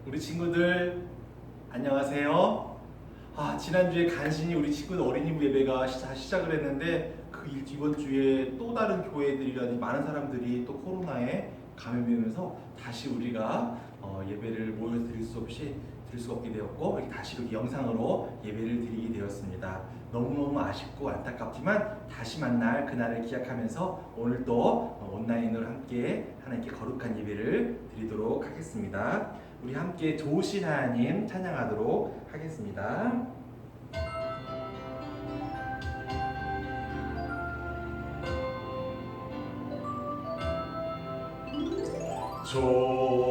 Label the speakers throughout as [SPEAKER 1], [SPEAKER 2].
[SPEAKER 1] 우리 친구들 안녕하세요. 지난주에 간신히 우리 친구들 어린이부 예배가 시작을 했는데 이번 주에 또 다른 교회들이라든지 많은 사람들이 또 코로나에 감염되면서 다시 우리가 예배를 모여서 드릴 수가 없게 되었고 다시 이렇게 영상으로 예배를 드리게 되었습니다. 너무너무 아쉽고 안타깝지만 다시 만날 그날을 기약하면서 오늘 또 온라인으로 함께 하나님께 거룩한 예배를 드리도록 하겠습니다. 우리 함께 좋으신 하나님 찬양하도록 하겠습니다.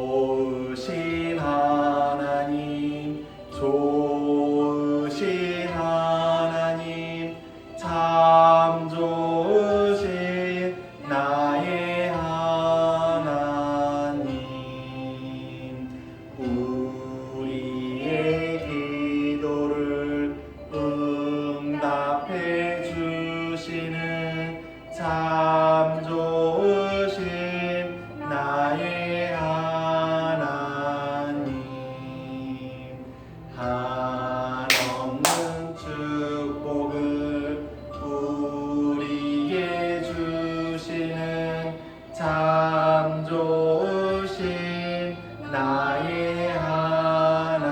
[SPEAKER 1] 좋으신 하나님, 좋으신 하나님, 참 좋으신 나의 하나님, 우리의 기도를 응답해 주시는 참 좋으신 나의 하나님, 한없는 축복을 우리에게 주시는 참 좋으신 나의 하나님.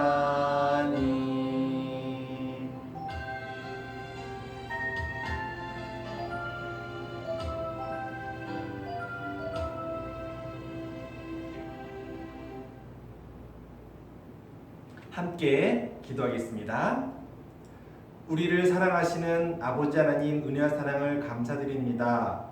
[SPEAKER 1] 함께 기도하겠습니다. 우리를 사랑하시는 아버지 하나님 은혜와 사랑을 감사드립니다.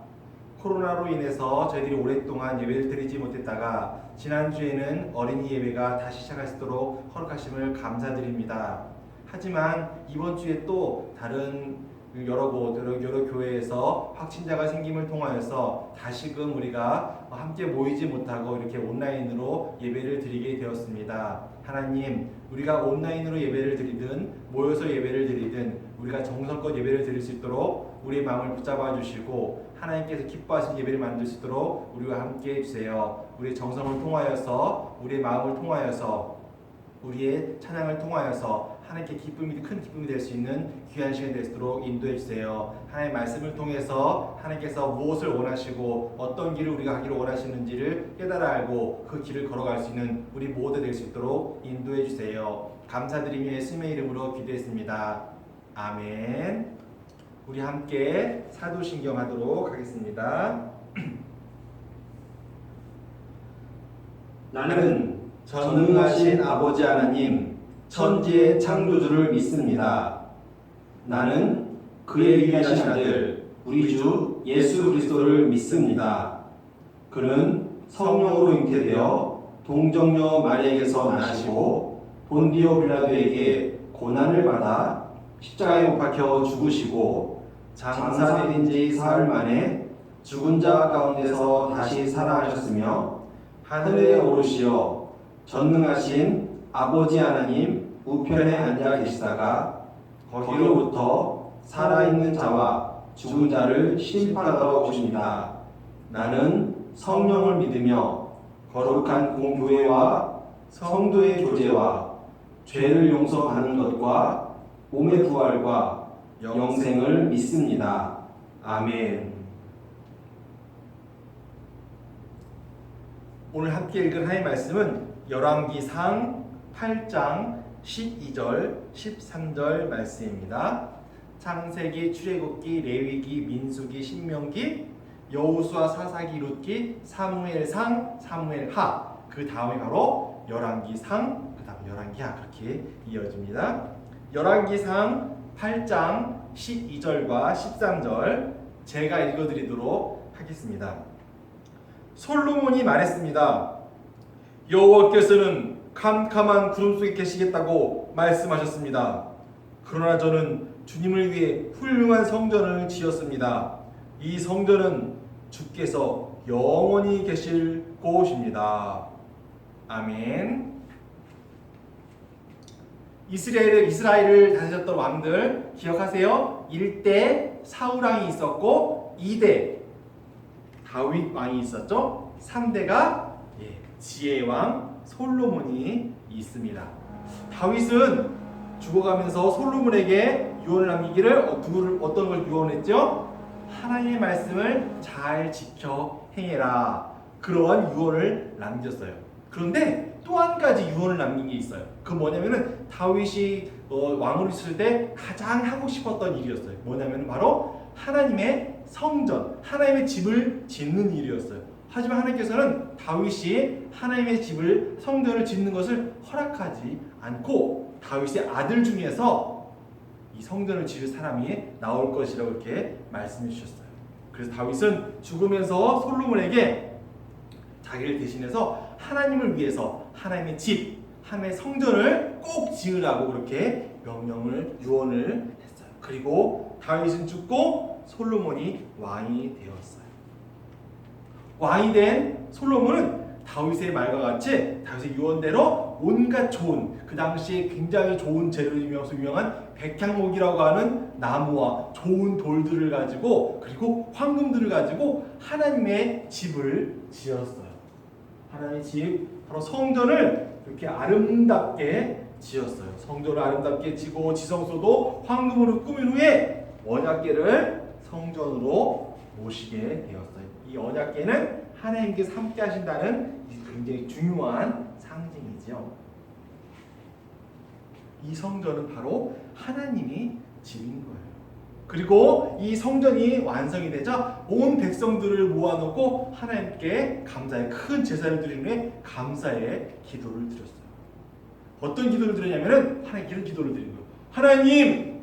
[SPEAKER 1] 코로나로 인해서 저희들이 오랫동안 예배를 드리지 못했다가 지난주에는 어린이 예배가 다시 시작할 수 있도록 허락하심을 감사드립니다. 하지만 이번 주에 또 다른 여러 교회에서 확진자가 생김을 통하여서 다시금 우리가 함께 모이지 못하고 이렇게 온라인으로 예배를 드리게 되었습니다. 하나님, 우리가 온라인으로 예배를 드리든 모여서 예배를 드리든 우리가 정성껏 예배를 드릴 수 있도록 우리의 마음을 붙잡아 주시고 하나님께서 기뻐하신 예배를 만들 수 있도록 우리와 함께 해주세요. 우리의 정성을 통하여서 우리의 마음을 통하여서 우리의 찬양을 통하여서 하나님께 큰 기쁨이 될 수 있는 귀한 시간이 될 수 있도록 인도해 주세요. 하나님의 말씀을 통해서 하나님께서 무엇을 원하시고 어떤 길을 우리가 가기를 원하시는지를 깨달아 알고 그 길을 걸어갈 수 있는 우리 모두 될 수 있도록 인도해 주세요. 감사드리며 예수님의 이름으로 기도했습니다. 아멘. 우리 함께 사도신경 하도록 하겠습니다.
[SPEAKER 2] 나는 전능하신 아버지 하나님, 천지의 창조주를 믿습니다. 나는 그의 위대하신 아들, 우리 주 예수 그리스도를 믿습니다. 그는 성령으로 잉태되어 동정녀 마리아에게서 나시고 본디오 빌라도에게 고난을 받아 십자가에 못 박혀 죽으시고 장사된 지 사흘 만에 죽은 자 가운데서 다시 살아나셨으며 하늘에 오르시어 전능하신 아버지 하나님 우편에 앉아 계시다가 거기로부터 살아있는 자와 죽은 자를 심판하러 오십니다. 나는 성령을 믿으며 거룩한 공교회와 성도의 교제와 죄를 용서받는 것과 몸의 부활과 영생을 믿습니다. 아멘.
[SPEAKER 1] 오늘 함께 읽은 하나님의 말씀은 열왕기상 8장 12절 13절 말씀입니다. 창세기, 출애굽기, 레위기, 민수기, 신명기, 여호수아, 사사기, 룻기, 사무엘상, 사무엘하, 그 다음이 바로 열왕기상, 그 다음 열왕기하, 그렇게 이어집니다. 열왕기상 8장 12절과 13절 제가 읽어드리도록 하겠습니다. 솔로몬이 말했습니다. 여호와께서는 캄캄한 구름 속에 계시겠다고 말씀하셨습니다. 그러나 저는 주님을 위해 훌륭한 성전을 지었습니다. 이 성전은 주께서 영원히 계실 곳입니다. 아멘. 이스라엘을 다스렸던 왕들 기억하세요? 1대 사울왕이 있었고 2대 다윗 왕이 있었죠. 3대가 지혜왕 솔로몬이 있습니다. 다윗은 죽어가면서 솔로몬에게 유언을 남기기를 어떤 걸 유언했죠? 하나님의 말씀을 잘 지켜 행해라. 그러한 유언을 남겼어요. 그런데 또 한 가지 유언을 남긴 게 있어요. 그 뭐냐면은 다윗이 왕으로 있을 때 가장 하고 싶었던 일이었어요. 뭐냐면 바로 하나님의 성전, 하나님의 집을 짓는 일이었어요. 하지만 하나님께서는 다윗이 하나님의 집을, 성전을 짓는 것을 허락하지 않고 다윗의 아들 중에서 이 성전을 지을 사람이 나올 것이라고 이렇게 말씀해 주셨어요. 그래서 다윗은 죽으면서 솔로몬에게 자기를 대신해서 하나님을 위해서 하나님의 집, 하나님의 성전을 꼭 지으라고 그렇게 유언을 했어요. 그리고 다윗은 죽고 솔로몬이 왕이 되었어요. 왕이 된 솔로몬은 다윗의 말과 같이 다윗의 유언대로 온갖 좋은, 그 당시에 굉장히 좋은 재료로 유명한 백향목이라고 하는 나무와 좋은 돌들을 가지고 그리고 황금들을 가지고 하나님의 집을 지었어요. 하나님의 집, 바로 성전을 이렇게 아름답게 지었어요. 성전을 아름답게 지고 지성소도 황금으로 꾸민 후에 언약궤를 성전으로 모시게 되었어요. 이 언약궤는 하나님께서 함께 하신다는 굉장히 중요한 상징이죠. 이 성전은 바로 하나님이 지은 거예요. 그리고 이 성전이 완성이 되자 온 백성들을 모아놓고 하나님께 감사의 큰 제사를 드린 후에 감사의 기도를 드렸어요. 어떤 기도를 드렸냐면은 하나님 이런 기도를 드린 거예요. 하나님,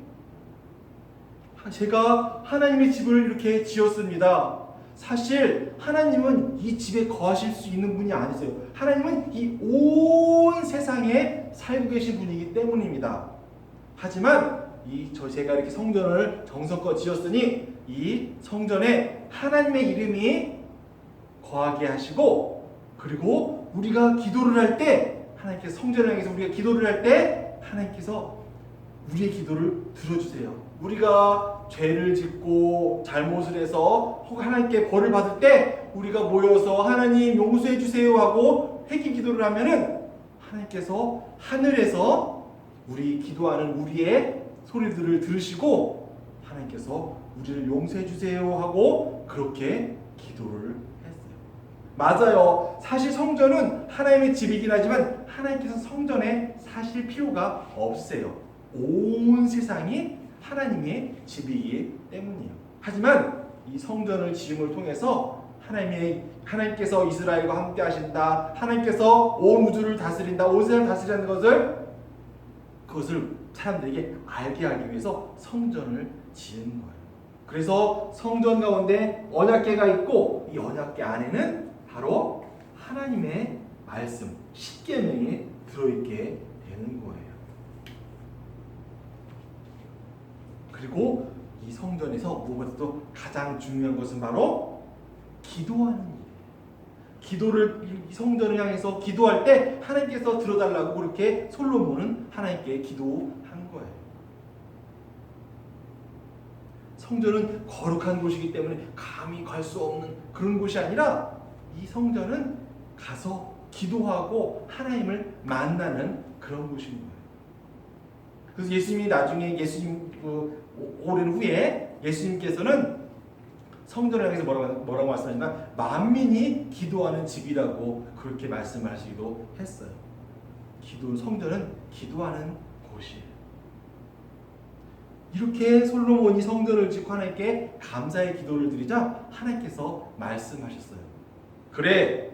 [SPEAKER 1] 제가 하나님의 집을 이렇게 지었습니다. 사실 하나님은 이 집에 거하실 수 있는 분이 아니세요. 하나님은 이 온 세상에 살고 계신 분이기 때문입니다. 하지만 제가 이렇게 성전을 정성껏 지었으니 이 성전에 하나님의 이름이 거하게 하시고, 그리고 우리가 기도를 할 때 하나님께서 성전을 향해서 우리가 기도를 할 때 하나님께서 우리의 기도를 들어주세요. 우리가 죄를 짓고 잘못을 해서 혹은 하나님께 벌을 받을 때 우리가 모여서 하나님 용서해 주세요 하고 회개 기도를 하면은 하나님께서 하늘에서 우리 기도하는 우리의 소리들을 들으시고 하나님께서 우리를 용서해 주세요 하고 그렇게 기도를 했어요. 맞아요. 사실 성전은 하나님의 집이긴 하지만 하나님께서 성전에 사실 필요가 없으세요. 온 세상이 하나님의 집이기 때문이에요. 하지만 이 성전을 지음을 통해서 하나님께서 이스라엘과 함께 하신다, 하나님께서 온 우주를 다스린다, 온 세상을 다스리는 그것을 사람들에게 알게 하기 위해서 성전을 지은 거예요. 그래서 성전 가운데 언약궤가 있고 이 언약궤 안에는 바로 하나님의 말씀, 십계명이 들어있게 되는 거예요. 그리고 이 성전에서 무엇보다도 가장 중요한 것은 바로 기도하는 일이에요. 이 성전을 향해서 기도할 때 하나님께서 들어달라고 그렇게 솔로몬은 하나님께 기도한 거예요. 성전은 거룩한 곳이기 때문에 감히 갈 수 없는 그런 곳이 아니라 이 성전은 가서 기도하고 하나님을 만나는 그런 곳인 거예요. 그래서 예수님이 나중에 오랜 후에 예수님께서는 성전을 향해서 뭐라고 말씀하셨나? 만민이 기도하는 집이라고 그렇게 말씀을 하시기도 했어요. 성전은 기도하는 곳이에요. 이렇게 솔로몬이 성전을 짓고 하나님께 감사의 기도를 드리자 하나님께서 말씀하셨어요. 그래,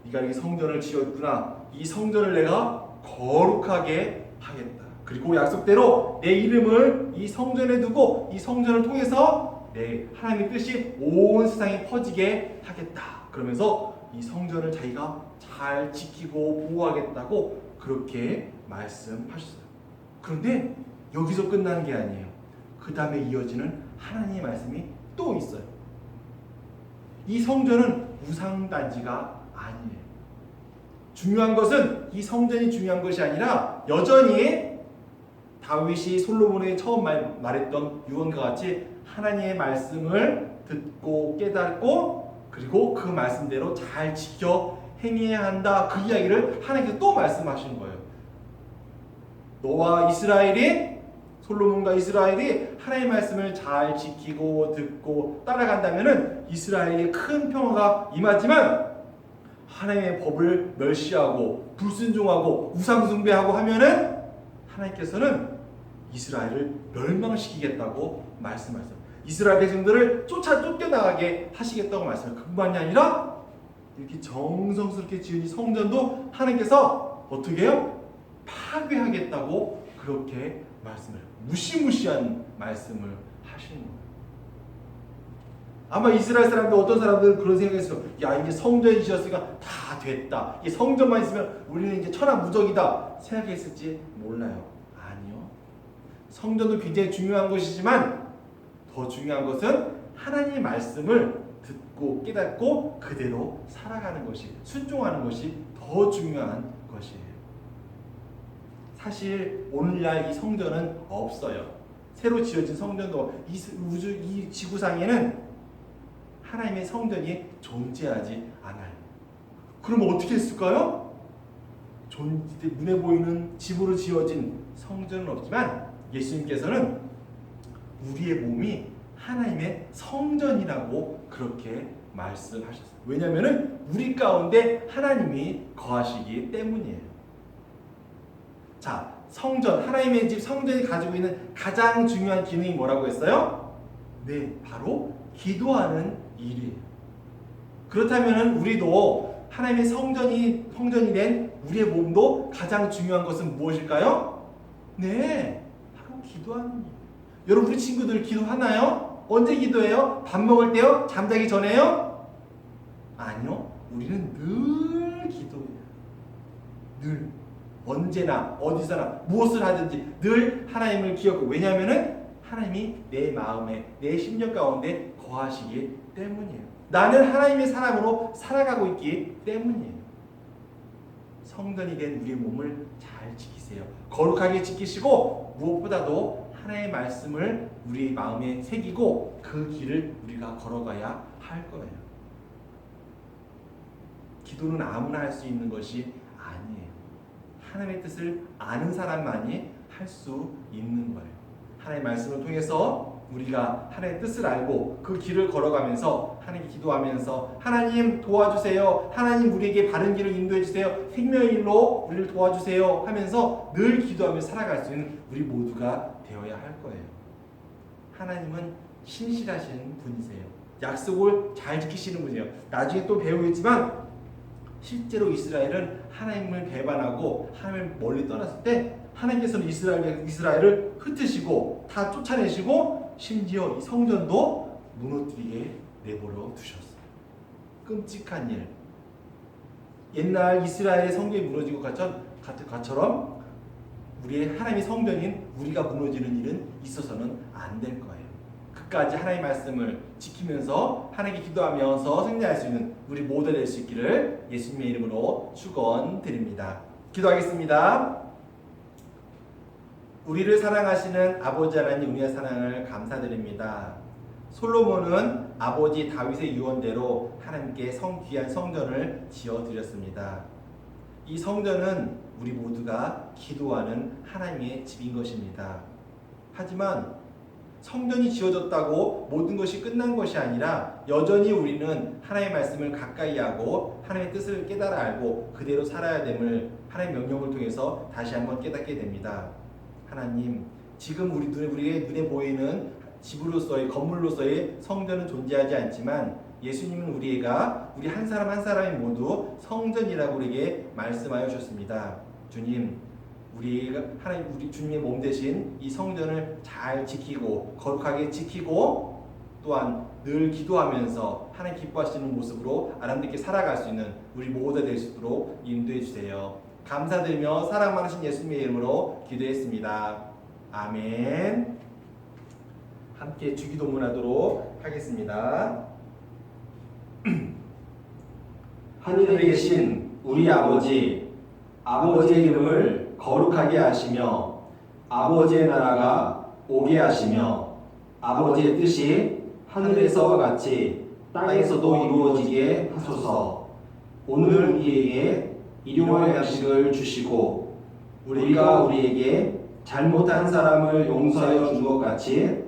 [SPEAKER 1] 네가 이 성전을 지었구나. 이 성전을 내가 거룩하게 하겠다. 그리고 약속대로 내 이름을 이 성전에 두고 이 성전을 통해서 내 하나님의 뜻이 온 세상에 퍼지게 하겠다. 그러면서 이 성전을 자기가 잘 지키고 보호하겠다고 그렇게 말씀하셨어요. 그런데 여기서 끝나는 게 아니에요. 그 다음에 이어지는 하나님의 말씀이 또 있어요. 이 성전은 우상단지가 아니에요. 중요한 것은 이 성전이 중요한 것이 아니라 여전히 다윗이 솔로몬에게 처음 말했던 유언과 같이 하나님의 말씀을 듣고 깨닫고 그리고 그 말씀대로 잘 지켜 행해야 한다. 그 이야기를 하나님께서 또 말씀하시는 거예요. 너와 이스라엘이 솔로몬과 이스라엘이 하나님의 말씀을 잘 지키고 듣고 따라간다면은 이스라엘에 큰 평화가 임하지만 하나님의 법을 멸시하고 불순종하고 우상숭배하고 하면은 하나님께서는 이스라엘을 멸망시키겠다고 말씀하셨어요. 이스라엘 백성들을 쫓겨나가게 하시겠다고 말씀해요. 그뿐만이 아니라 이렇게 정성스럽게 지은 이 성전도 하나님께서 어떻게 해요? 파괴하겠다고 그렇게 말씀을 해요. 무시무시한 말씀을 하시는 거예요. 아마 이스라엘 사람들 어떤 사람들은 그런 생각했어요. 야, 이제 성전이 지었으니까 다 됐다. 이 성전만 있으면 우리는 이제 천하무적이다 생각했을지 몰라요. 아니요. 성전도 굉장히 중요한 것이지만 더 중요한 것은 하나님의 말씀을 듣고 깨닫고 그대로 살아가는 것이, 순종하는 것이 더 중요한 것이에요. 사실 오늘날 이 성전은 없어요. 새로 지어진 성전도 이 지구상에는 하나님의 성전이 존재하지 않아요. 그럼 어떻게 했을까요? 눈에 보이는 집으로 지어진 성전은 없지만 예수님께서는 우리의 몸이 하나님의 성전이라고 그렇게 말씀하셨어요. 왜냐하면 우리 가운데 하나님이 거하시기 때문이에요. 자, 성전, 하나님의 집 성전이 가지고 있는 가장 중요한 기능이 뭐라고 했어요? 네, 바로 기도하는 일이에요. 그렇다면 우리도 하나님의 성전이 된 우리의 몸도 가장 중요한 것은 무엇일까요? 네, 바로 기도하는 일. 여러분, 우리 친구들 기도하나요? 언제 기도해요? 밥 먹을 때요? 잠자기 전에요? 아니요. 우리는 늘 기도해요. 늘. 언제나 어디서나 무엇을 하든지 늘 하나님을 기억하고, 왜냐하면 하나님이 내 마음에 내 심령 가운데 거하시기 때문이에요. 나는 하나님의 사람으로 살아가고 있기 때문이에요. 성전이 된 우리의 몸을 잘 지키세요. 거룩하게 지키시고 무엇보다도 하나님의 말씀을 우리 마음에 새기고 그 길을 우리가 걸어가야 할 거예요. 기도는 아무나 할 수 있는 것이 아니에요. 하나님의 뜻을 아는 사람만이 할 수 있는 거예요. 하나님의 말씀을 통해서 우리가 하나님의 뜻을 알고 그 길을 걸어가면서 하나님께 기도하면서 하나님 도와주세요. 하나님 우리에게 바른 길을 인도해 주세요. 생명의 일로 우리를 도와주세요 하면서 늘 기도하며 살아갈 수 있는 우리 모두가 되어야 할 거예요. 하나님은 신실하신 분이세요. 약속을 잘 지키시는 분이에요. 나중에 또 배우겠지만 실제로 이스라엘은 하나님을 배반하고 하나님을 멀리 떠났을 때 하나님께서는 이스라엘을 흩으시고 다 쫓아내시고 심지어 이 성전도 무너뜨리게 내버려 두셨어요. 끔찍한 일. 옛날 이스라엘의 성전이 무너지고 것처럼 우리의 하나님의 성전인 우리가 무너지는 일은 있어서는 안 될 거예요. 끝까지 하나님의 말씀을 지키면서 하나님께 기도하면서 승리할 수 있는 우리 모두 될 수 있기를 예수님의 이름으로 축원드립니다. 기도하겠습니다. 우리를 사랑하시는 아버지 하나님 은혜의 사랑을 감사드립니다. 솔로몬은 아버지 다윗의 유언대로 하나님께 귀한 성전을 지어드렸습니다. 이 성전은 우리 모두가 기도하는 하나님의 집인 것입니다. 하지만 성전이 지어졌다고 모든 것이 끝난 것이 아니라 여전히 우리는 하나님의 말씀을 가까이 하고 하나님의 뜻을 깨달아 알고 그대로 살아야 됨을 하나님의 명령을 통해서 다시 한번 깨닫게 됩니다. 하나님, 지금 우리의 눈에 보이는 집으로서의 건물로서의 성전은 존재하지 않지만 예수님은 우리 한 사람 한 사람이 모두 성전이라고 우리에게 말씀하여 주셨습니다. 주님, 우리 주님의 몸 대신 이 성전을 잘 지키고 거룩하게 지키고 또한 늘 기도하면서 하나님 기뻐하시는 모습으로 아름답게 살아갈 수 있는 우리 모두가 될 수 있도록 인도해 주세요. 감사드리며 사랑 많으신 예수님의 이름으로 기도했습니다. 아멘. 함께 주기도문하도록 하겠습니다.
[SPEAKER 2] 하늘에 계신 우리 아버지, 아버지의 이름을 거룩하게 하시며 아버지의 나라가 오게 하시며 아버지의 뜻이 하늘에서와 같이 땅에서도 이루어지게 하소서. 오늘 우리에게 일용할 양식을 주시고 우리가 우리에게 잘못한 사람을 용서하여 준 것 같이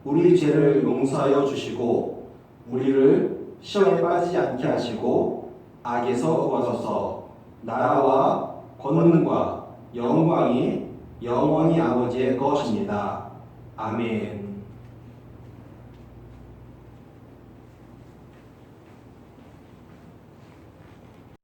[SPEAKER 2] 우리 죄를 용서하여 주시고 우리를 시험에 빠지지 않게 하시고 악에서 구하소서. 나라와 권능과 영광이 영원히 아버지의 것입니다. 아멘.